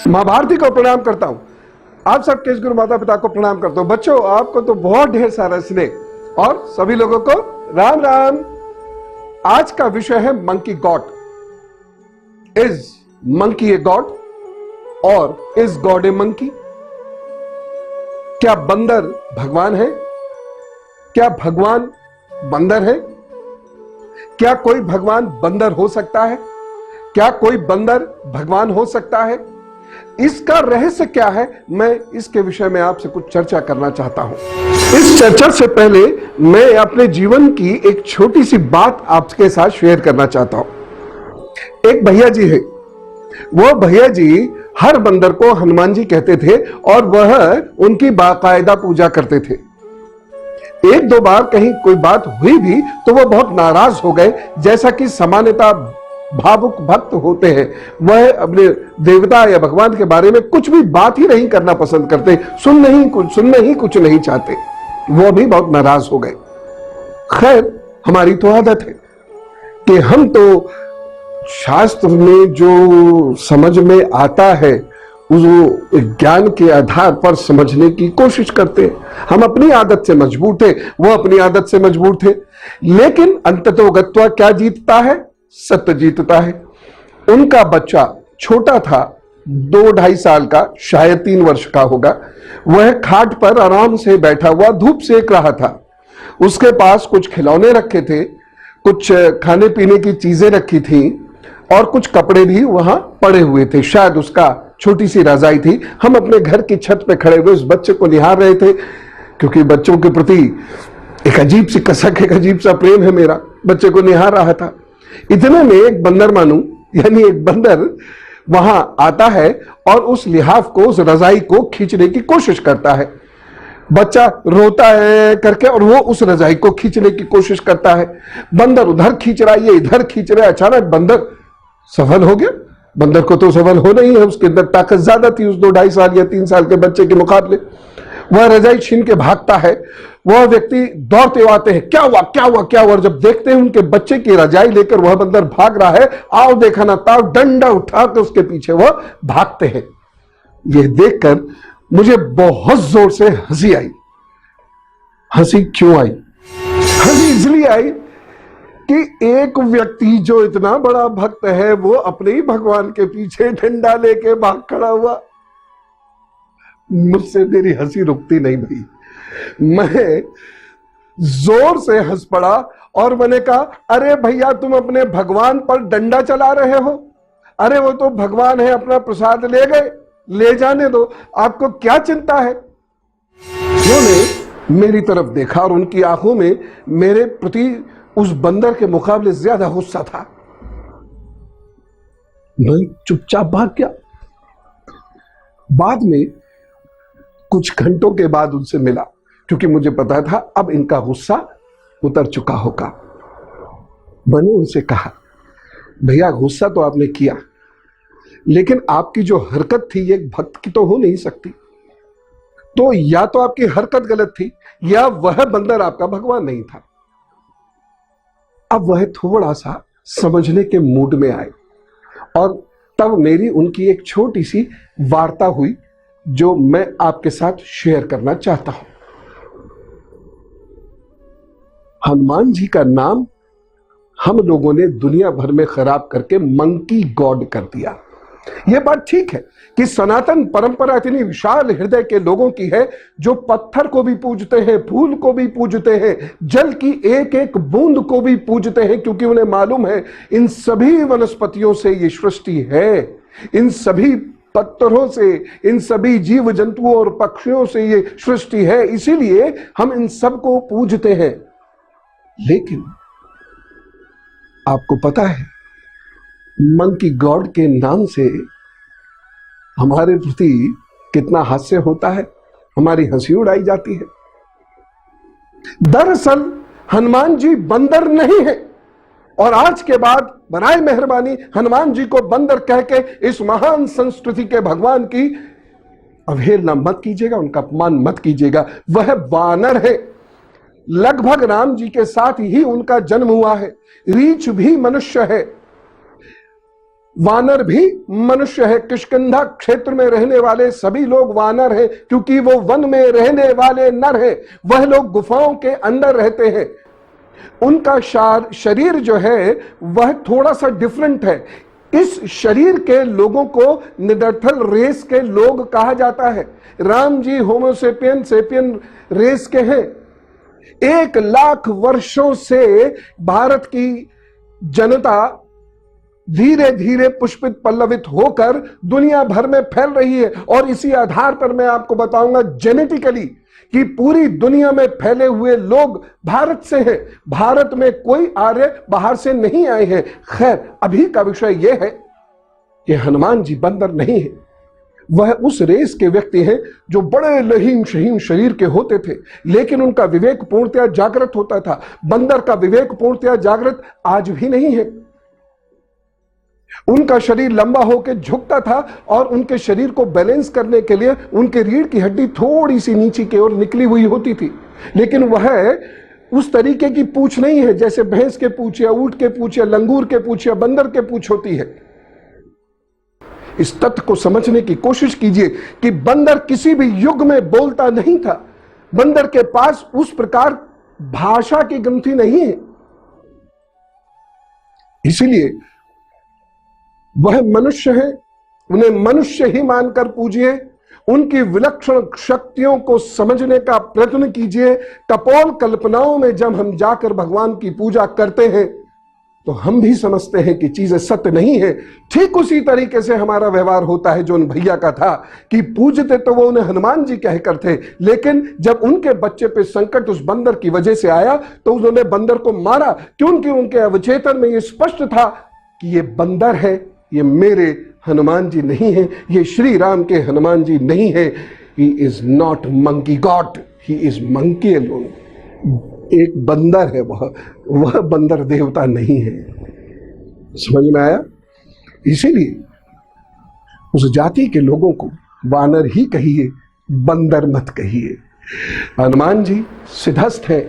मां भारती को प्रणाम करता हूं। आप सबके इस गुरु माता पिता को प्रणाम करता हूं। बच्चों, आपको तो बहुत ढेर सारा स्नेह और सभी लोगों को राम राम। आज का विषय है monkey God. Is monkey a god और इज गॉड ए मंकी? क्या बंदर भगवान है? क्या भगवान बंदर है? क्या कोई भगवान बंदर हो सकता है? क्या कोई बंदर भगवान हो सकता है? इसका रहस्य क्या है, मैं इसके विषय में आपसे कुछ चर्चा करना चाहता हूं। इस चर्चा से पहले मैं अपने जीवन की एक छोटी सी बात आपके साथ शेयर करना चाहता हूं। एक भैया जी है, वो भैया जी हर बंदर को हनुमान जी कहते थे और वह उनकी बाकायदा पूजा करते थे। एक दो बार कहीं कोई बात हुई भी तो वह बहुत नाराज हो गए। जैसा कि सामान्यतः भावुक भक्त होते हैं, वह अपने देवता या भगवान के बारे में कुछ भी बात ही नहीं करना पसंद करते, सुनना ही कुछ नहीं चाहते। वह भी बहुत नाराज हो गए। खैर, हमारी तो आदत है कि हम तो शास्त्र में जो समझ में आता है उस ज्ञान के आधार पर समझने की कोशिश करते हैं। हम अपनी आदत से मजबूर थे, वो अपनी आदत से मजबूर थे, लेकिन अंततोगत्वा क्या जीतता है? सत्य जीतता है। उनका बच्चा छोटा था, 2-2.5 साल का, शायद 3 वर्ष का होगा। वह खाट पर आराम से बैठा हुआ धूप सेक रहा था। उसके पास कुछ खिलौने रखे थे, कुछ खाने पीने की चीजें रखी थी और कुछ कपड़े भी वहां पड़े हुए थे। शायद उसका छोटी सी रजाई थी। हम अपने घर की छत पे खड़े हुए उस बच्चे को निहार रहे थे, क्योंकि बच्चों के प्रति एक अजीब सी कसक, एक अजीब सा प्रेम है मेरा। बच्चे को निहार रहा था। इतने में एक बंदर मानू, यानी एक बंदर वहां आता है और उस लिहाफ को, उस रजाई को खींचने की कोशिश करता है। बच्चा रोता है करके और वो उस रजाई को खींचने की कोशिश करता है। बंदर उधर खींच रहा है, ये इधर खींच रहा है। अचानक बंदर सफल हो गया। बंदर को तो सफल होना ही है, उसके अंदर ताकत ज्यादा थी उस 2-2.5 साल या 3 साल के बच्चे के मुकाबले। वह रजाई छीन के भागता है। वह व्यक्ति दौड़ते हुए आते हैं, क्या हुआ क्या हुआ क्या हुआ? और जब देखते हैं उनके बच्चे की रजाई लेकर वह बंदर भाग रहा है, आओ देखा ना ताओ, डंडा उठाकर उसके पीछे वह भागते हैं। यह देखकर मुझे बहुत जोर से हंसी आई। हंसी क्यों आई? हंसी इसलिए आई कि एक व्यक्ति जो इतना बड़ा भक्त है, वो अपने ही भगवान के पीछे डंडा लेके भाग खड़ा हुआ। मुझसे मेरी हंसी रुकती नहीं भाई। मैं जोर से हंस पड़ा और मैंने कहा, अरे भैया, तुम अपने भगवान पर डंडा चला रहे हो? अरे वो तो भगवान है, अपना प्रसाद ले गए, ले जाने दो, आपको क्या चिंता है? उन्होंने मेरी तरफ देखा और उनकी आंखों में मेरे प्रति उस बंदर के मुकाबले ज्यादा गुस्सा था। मैं चुपचाप भाग गया। बाद में कुछ घंटों के बाद उनसे मिला, क्योंकि मुझे पता था अब इनका गुस्सा उतर चुका होगा। मैंने उनसे कहा, भैया गुस्सा तो आपने किया, लेकिन आपकी जो हरकत थी ये भक्त की तो हो नहीं सकती। तो या तो आपकी हरकत गलत थी या वह बंदर आपका भगवान नहीं था। अब वह थोड़ा सा समझने के मूड में आए और तब मेरी उनकी एक छोटी सी वार्ता हुई जो मैं आपके साथ शेयर करना चाहता हूं। हनुमान जी का नाम हम लोगों ने दुनिया भर में खराब करके मंकी गॉड कर दिया। यह बात ठीक है कि सनातन परंपरा इतनी विशाल हृदय के लोगों की है जो पत्थर को भी पूजते हैं, फूल को भी पूजते हैं, जल की एक एक बूंद को भी पूजते हैं, क्योंकि उन्हें मालूम है इन सभी वनस्पतियों से ये सृष्टि है, इन सभी पत्थरों से, इन सभी जीव जंतुओं और पक्षियों से ये सृष्टि है, इसीलिए हम इन सबको पूजते हैं। लेकिन आपको पता है, मंकी गॉड के नाम से हमारे प्रति कितना हास्य होता है, हमारी हंसी उड़ाई जाती है। दरअसल हनुमान जी बंदर नहीं है, और आज के बाद बनाए मेहरबानी हनुमान जी को बंदर कह के इस महान संस्कृति के भगवान की अवहेलना मत कीजिएगा, उनका अपमान मत कीजिएगा। वह वानर है। लगभग राम जी के साथ ही उनका जन्म हुआ है। रीछ भी मनुष्य है। वानर भी मनुष्य है। किष्किंधा क्षेत्र में रहने वाले सभी लोग वानर हैं, क्योंकि वो वन में रहने वाले नर हैं। वह लोग गुफाओं के अंदर रहते हैं। उनका शरीर जो है वह थोड़ा सा डिफरेंट है। इस शरीर के लोगों को निडरथल रेस के लोग कहा जाता है। Ram ji Homo sapien sapien race के हैं। 1,00,000 वर्षों से भारत की जनता धीरे धीरे पुष्पित पल्लवित होकर दुनिया भर में फैल रही है। और इसी आधार पर मैं आपको बताऊंगा जेनेटिकली कि पूरी दुनिया में फैले हुए लोग भारत से हैं। भारत में कोई आर्य बाहर से नहीं आए हैं। खैर, अभी का विषय यह है कि हनुमान जी बंदर नहीं है। वह उस रेस के व्यक्ति हैं जो बड़े लहीम शहीम शरीर के होते थे, लेकिन उनका विवेक पूर्णतया जागृत होता था। बंदर का विवेक पूर्णतया जागृत आज भी नहीं है। उनका शरीर लंबा होकर झुकता था और उनके शरीर को बैलेंस करने के लिए उनके रीढ़ की हड्डी थोड़ी सी नीचे की ओर निकली हुई होती थी। लेकिन वह उस तरीके की पूंछ नहीं है जैसे भैंस के पूंछ या ऊंट के पूंछ या लंगूर के पूंछ या बंदर के पूंछ होती है। इस तथ्य को समझने की कोशिश कीजिए कि बंदर किसी भी युग में बोलता नहीं था। बंदर के पास उस प्रकार भाषा की ग्रंथि नहीं है। इसीलिए वह मनुष्य है। उन्हें मनुष्य ही मानकर पूजिए। उनकी विलक्षण शक्तियों को समझने का प्रयत्न कीजिए। कपोल कल्पनाओं में जब हम जाकर भगवान की पूजा करते हैं तो हम भी समझते हैं कि चीजें सत्य नहीं है। ठीक उसी तरीके से हमारा व्यवहार होता है जो उन भैया का था कि पूजते तो वो उन्हें हनुमान जी कहकर थे, लेकिन जब उनके बच्चे पे संकट उस बंदर की वजह से आया तो उन्होंने बंदर को मारा, क्योंकि उनके अवचेतन में ये स्पष्ट था कि ये बंदर है, ये मेरे हनुमान जी नहीं है, ये श्री राम के हनुमान जी नहीं है। He is not monkey God, he is monkey alone. एक बंदर है, वह बंदर देवता नहीं है। समझ में आया? इसीलिए उस जाति के लोगों को वानर ही कहिए, बंदर मत कहिए। हनुमान जी सिद्धस्थ है।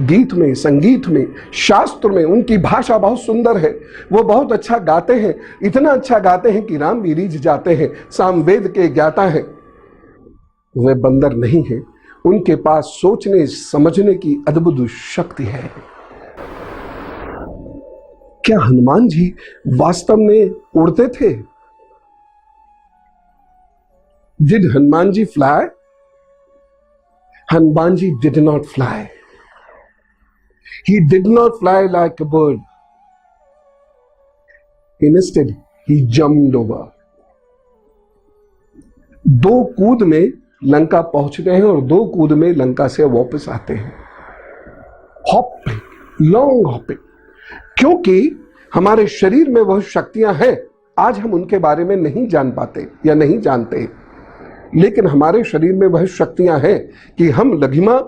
गीत में, संगीत में, शास्त्र में उनकी भाषा बहुत सुंदर है। वो बहुत अच्छा गाते हैं। इतना अच्छा गाते हैं कि राम भी रीझ जाते हैं। सामवेद के ज्ञाता हैं। वे बंदर नहीं है। उनके पास सोचने समझने की अद्भुत शक्ति है। क्या हनुमान जी वास्तव में उड़ते थे? Did Hanuman ji fly? Hanuman ji did not fly. He did not fly like a bird. Instead, he jumped over. 2 कूद में लंका पहुंचते हैं और 2 कूद में लंका से वापस आते हैं। Hopping, long hopping. क्योंकि हमारे शरीर में वह शक्तियां हैं, आज हम उनके बारे में नहीं जान पाते या नहीं जानते, लेकिन हमारे शरीर में वह शक्तियां हैं कि हम लघिमा,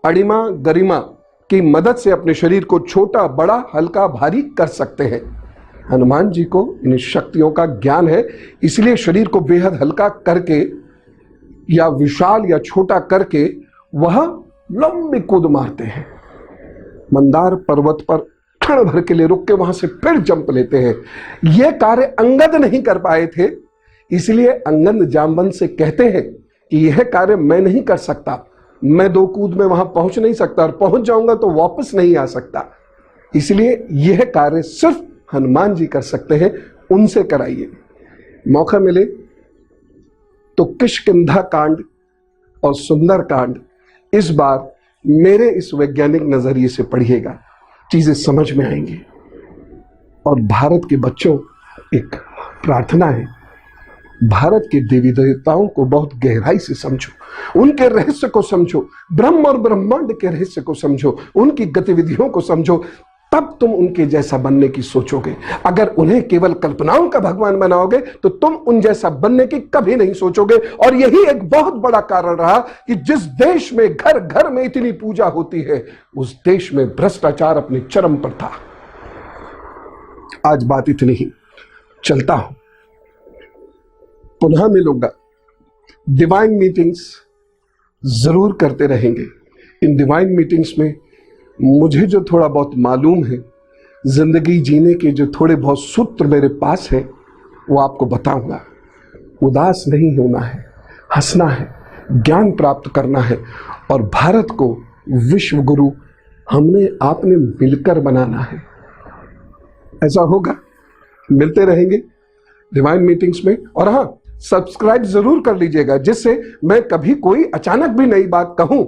अणिमा, गरिमा की मदद से अपने शरीर को छोटा, बड़ा, हल्का, भारी कर सकते हैं। हनुमान जी को इन शक्तियों का ज्ञान है, इसलिए शरीर को बेहद हल्का करके या विशाल या छोटा करके वह लंबी कूद मारते हैं। मंदार पर्वत पर क्षण भर के लिए रुक के वहां से फिर जंप लेते हैं। यह कार्य अंगद नहीं कर पाए थे, इसलिए अंगद जामवंत से कहते हैं कि यह कार्य मैं नहीं कर सकता, मैं 2 कूद में वहां पहुंच नहीं सकता, और पहुंच जाऊंगा तो वापस नहीं आ सकता, इसलिए यह कार्य सिर्फ हनुमान जी कर सकते हैं, उनसे कराइए। मौका मिले तो किष्किंधा कांड और सुंदर कांड इस बार मेरे इस वैज्ञानिक नजरिए से पढ़िएगा, चीजें समझ में आएंगी। और भारत के बच्चों, एक प्रार्थना है, भारत के देवी देवताओं को बहुत गहराई से समझो, उनके रहस्य को समझो, ब्रह्म और ब्रह्मांड के रहस्य को समझो, उनकी गतिविधियों को समझो, तब तुम उनके जैसा बनने की सोचोगे। अगर उन्हें केवल कल्पनाओं का भगवान बनाओगे तो तुम उन जैसा बनने की कभी नहीं सोचोगे। और यही एक बहुत बड़ा कारण रहा कि जिस देश में घर घर में इतनी पूजा होती है, उस देश में भ्रष्टाचार अपने चरम पर था। आज बात इतनी ही, चलता हूं, पुनः मिलूंगा। डिवाइन मीटिंग्स जरूर करते रहेंगे। इन डिवाइन मीटिंग्स में मुझे जो थोड़ा बहुत मालूम है, जिंदगी जीने के जो थोड़े बहुत सूत्र मेरे पास हैं, वो आपको बताऊंगा। उदास नहीं होना है, हंसना है, ज्ञान प्राप्त करना है और भारत को विश्व गुरु हमने आपने मिलकर बनाना है। ऐसा होगा, मिलते रहेंगे डिवाइन मीटिंग्स में। और हाँ, सब्सक्राइब जरूर कर लीजिएगा, जिससे मैं कभी कोई अचानक भी नई बात कहूं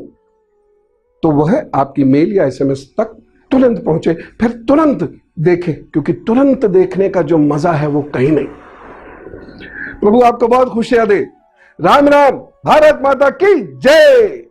तो वह आपकी मेल या एसएमएस तक तुरंत पहुंचे, फिर तुरंत देखें, क्योंकि तुरंत देखने का जो मजा है वो कहीं नहीं। प्रभु आपको बहुत खुशियां दे। राम राम, भारत माता की जय।